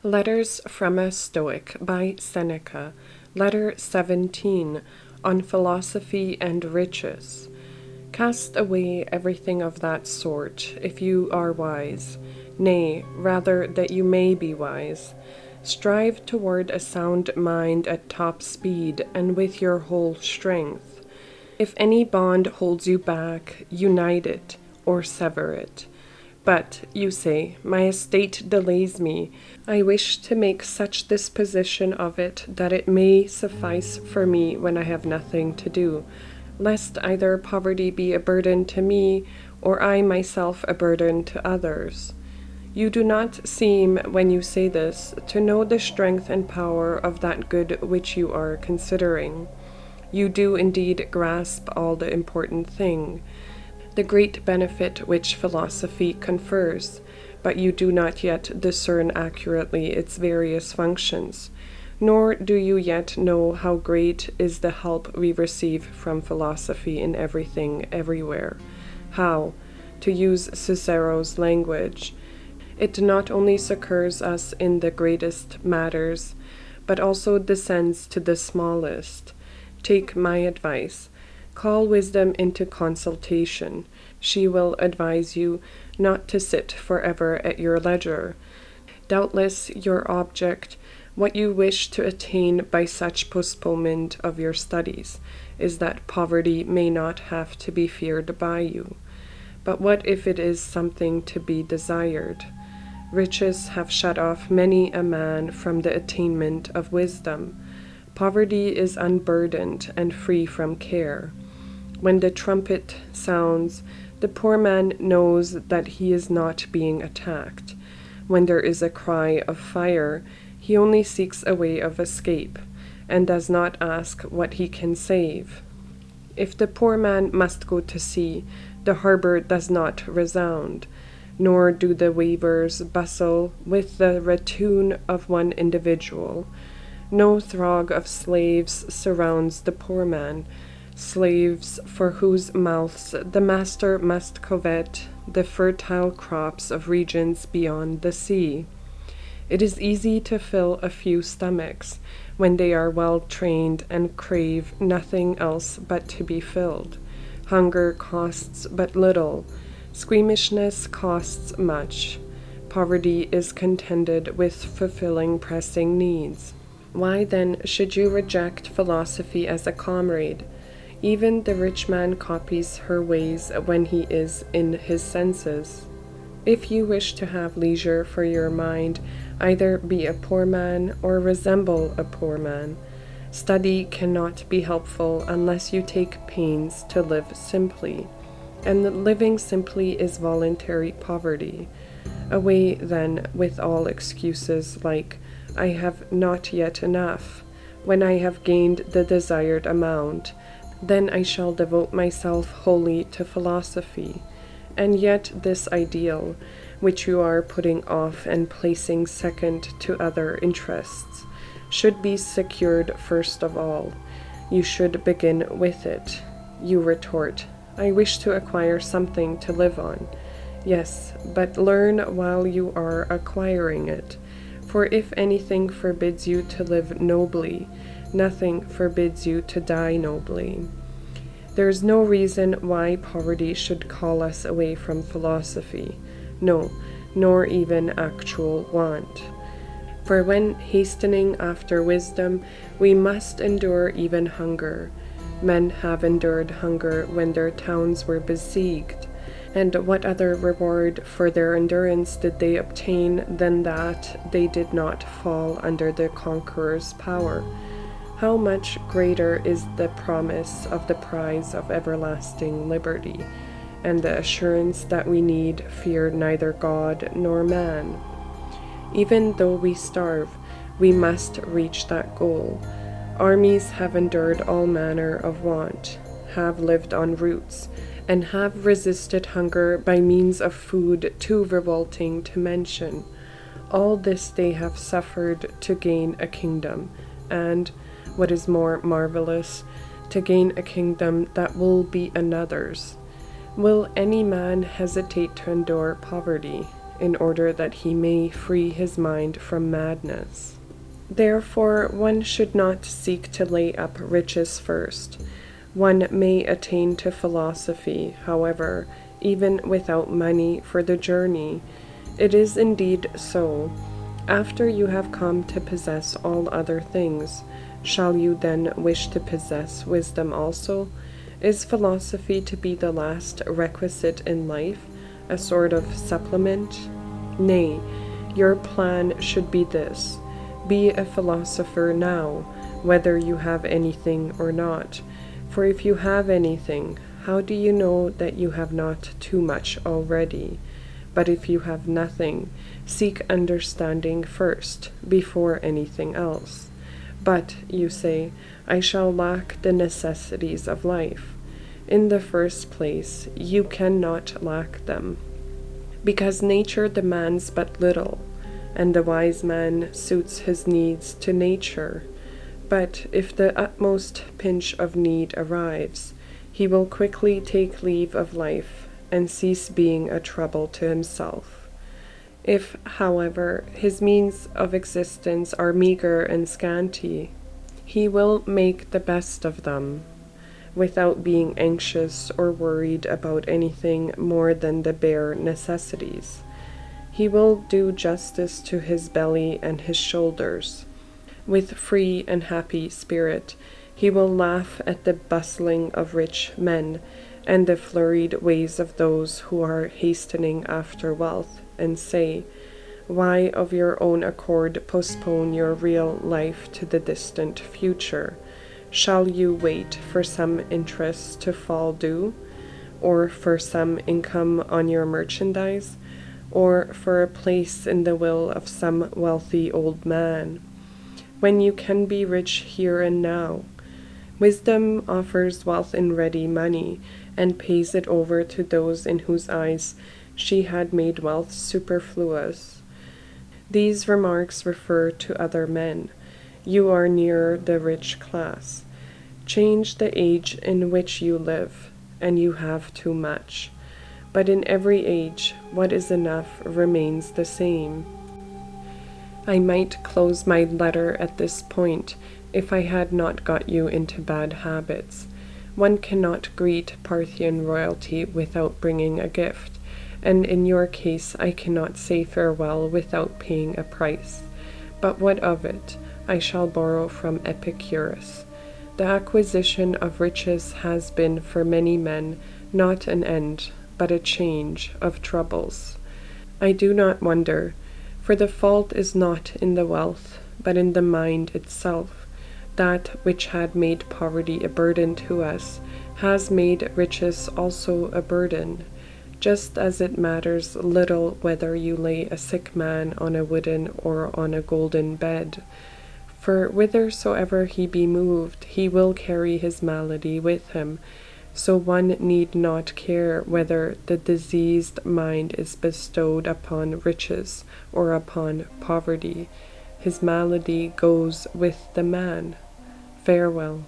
Letters from a Stoic by Seneca, Letter 17, on Philosophy and Riches. Cast away everything of that sort, if you are wise, nay, rather that you may be wise. Strive toward a sound mind at top speed, and with your whole strength. If any bond holds you back, unite it, or sever it. But, you say, my estate delays me. I wish to make such disposition of it that it may suffice for me when I have nothing to do, lest either poverty be a burden to me, or I myself a burden to others. You do not seem, when you say this, to know the strength and power of that good which you are considering. You do indeed grasp all the important thing, the great benefit which philosophy confers, but you do not yet discern accurately its various functions, nor do you yet know how great is the help we receive from philosophy in everything, everywhere. How, to use Cicero's language, it not only succors us in the greatest matters, but also descends to the smallest. Take my advice. Call wisdom into consultation. She will advise you not to sit forever at your leisure. Doubtless your object, what you wish to attain by such postponement of your studies, is that poverty may not have to be feared by you. But what if it is something to be desired? Riches have shut off many a man from the attainment of wisdom. Poverty is unburdened and free from care. When the trumpet sounds, the poor man knows that he is not being attacked. When there is a cry of fire, he only seeks a way of escape, and does not ask what he can save. If the poor man must go to sea, the harbor does not resound, nor do the weavers bustle with the rattoon of one individual. No throng of slaves surrounds the poor man, slaves for whose mouths the master must covet the fertile crops of regions beyond the sea. It is easy to fill a few stomachs when they are well trained and crave nothing else but to be filled. Hunger costs but little. Squeamishness costs much. Poverty is contented with fulfilling pressing needs. Why then should you reject philosophy as a comrade? Even the rich man copies her ways when he is in his senses. If you wish to have leisure for your mind, either be a poor man or resemble a poor man. Study cannot be helpful unless you take pains to live simply, and living simply is voluntary poverty. Away then with all excuses like, I have not yet enough. When I have gained the desired amount, then I shall devote myself wholly to philosophy. And yet this ideal, which you are putting off and placing second to other interests, should be secured first of all. You should begin with it. You retort, I wish to acquire something to live on. Yes, but learn while you are acquiring it. For if anything forbids you to live nobly, nothing forbids you to die nobly. There is no reason why poverty should call us away from philosophy, no, nor even actual want. For when hastening after wisdom, we must endure even hunger. Men have endured hunger when their towns were besieged. And what other reward for their endurance did they obtain than that they did not fall under the conqueror's power? How much greater is the promise of the prize of everlasting liberty, and the assurance that we need fear neither God nor man. Even though we starve, we must reach that goal. Armies have endured all manner of want, have lived on roots, and have resisted hunger by means of food too revolting to mention. All this they have suffered to gain a kingdom, and, what is more marvelous, to gain a kingdom that will be another's. Will any man hesitate to endure poverty? in order that he may free his mind from madness. Therefore, one should not seek to lay up riches first. One may attain to philosophy, however, even without money for the journey. It is indeed so. After you have come to possess all other things, shall you then wish to possess wisdom also? Is philosophy to be the last requisite in life, a sort of supplement? Nay, your plan should be this: be a philosopher now, whether you have anything or not. For if you have anything, how do you know that you have not too much already? But if you have nothing, seek understanding first, before anything else. But, you say, I shall lack the necessities of life. In the first place, you cannot lack them, because nature demands but little, and the wise man suits his needs to nature. But if the utmost pinch of need arrives, he will quickly take leave of life and cease being a trouble to himself. If, however, his means of existence are meager and scanty, he will make the best of them, without being anxious or worried about anything more than the bare necessities. He will do justice to his belly and his shoulders. With free and happy spirit, he will laugh at the bustling of rich men and the flurried ways of those who are hastening after wealth, and say, why of your own accord postpone your real life to the distant future? Shall you wait for some interest to fall due, or for some income on your merchandise, or for a place in the will of some wealthy old man, when you can be rich here and now? Wisdom offers wealth in ready money, and pays it over to those in whose eyes she had made wealth superfluous. These remarks refer to other men. You are near the rich class. Change the age in which you live, and you have too much. But in every age, what is enough remains the same. I might close my letter at this point if I had not got you into bad habits. One cannot greet Parthian royalty without bringing a gift, and in your case I cannot say farewell without paying a price. But what of it? I shall borrow from Epicurus. The acquisition of riches has been for many men not an end, but a change of troubles. I do not wonder, for the fault is not in the wealth, but in the mind itself. That which had made poverty a burden to us has made riches also a burden, just as it matters little whether you lay a sick man on a wooden or on a golden bed. For whithersoever he be moved, he will carry his malady with him. So one need not care whether the diseased mind is bestowed upon riches or upon poverty. His malady goes with the man. Farewell.